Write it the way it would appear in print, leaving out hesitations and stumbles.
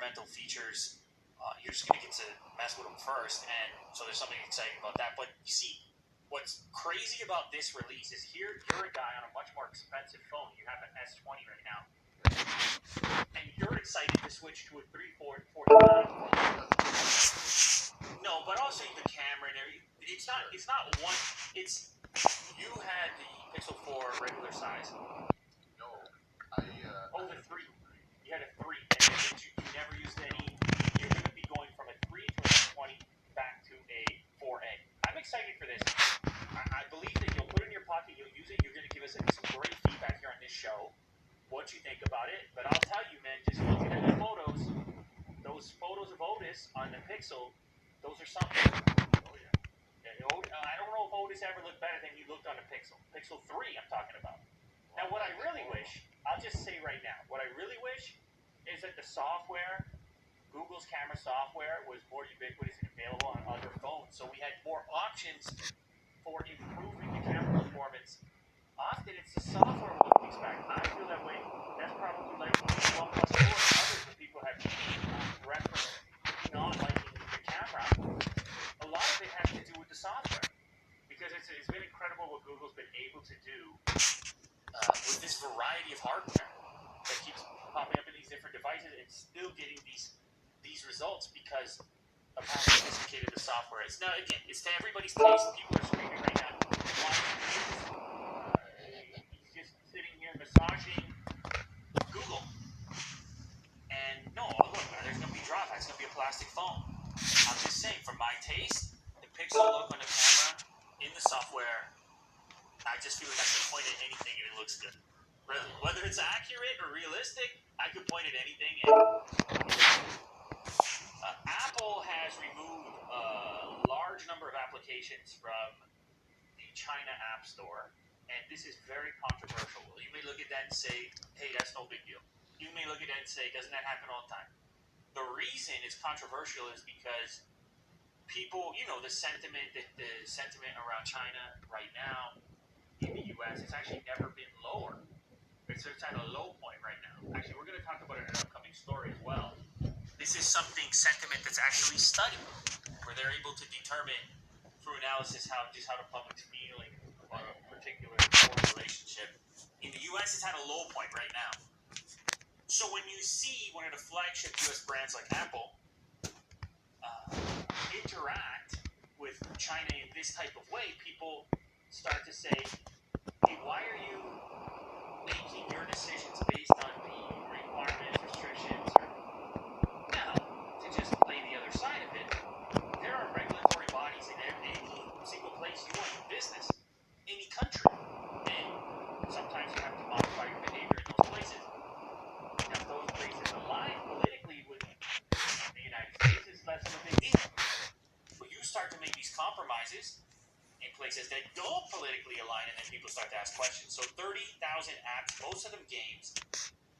experimental features. You're just going to get to mess with them first, and so there's something exciting about that. But you see, what's crazy about this release is you're a guy on a much more expensive phone. You have an S20 right now, and you're excited to switch to a 349. No, but also the camera and everything. It's not one. It's you had the Pixel 4 regular size. No, I. Oh, the 3. You had a 3, and then you never used any. You're going to be going from a 3 to a 20 back to a 4A. I'm excited for this. I believe that you'll put it in your pocket, you'll use it, you're going to give us some great feedback here on this show, what you think about it. But I'll tell you, man, just looking at the photos, those photos of Otis on the Pixel, those are something. Oh, yeah. I don't know if Otis ever looked better than he looked on the Pixel. Pixel 3 I'm talking about. Now, what I really wish, I'll just say right now, what I really wish is that the software, Google's camera software, was more ubiquitous and available on other phones. So we had more options for improving the camera performance. Often it's the software we're looking back. I feel that way. That's probably like OnePlus 4 and others that people have referenced not liking the camera. A lot of it has to do with the software. Because it's been incredible what Google's been able to do with this variety of hardware that keeps popping up in these different devices and still getting these results because of how sophisticated the software is. Now, again, it's to everybody's taste. People are screaming right now. He's just sitting here massaging Google. And no, look, there's going to be drawbacks. It's going to be a plastic phone. I'm just saying, for my taste, the Pixel look on the camera, in the software, I just feel like I can point at anything and it looks good. Really. Whether it's accurate or realistic, I could point at anything. And Apple has removed a large number of applications from the China App Store, and this is very controversial. You may look at that and say, hey, that's no big deal. You may look at that and say, doesn't that happen all the time? The reason it's controversial is because people, the sentiment around China right now in the U.S. it's actually never been lower. It's at a low point right now. Actually, we're going to talk about it in an upcoming story as well. This is sentiment that's actually studied, where they're able to determine through analysis how the public's feeling about a particular foreign relationship. In the U.S., it's at a low point right now. So when you see one of the flagship U.S. brands like Apple interact with China in this type of way, people start to say, hey, why are you making your decisions based on the requirements, restrictions, or now, to just play the other side of it, there are regulatory bodies in any single place you want to do business, any country, and sometimes you have to modify your behavior in those places. Now, if those places align politically with the United States, it's less of a big deal. But you start to make these compromises in places that don't politically align, and then people start to ask questions. So 30,000 apps, most of them games,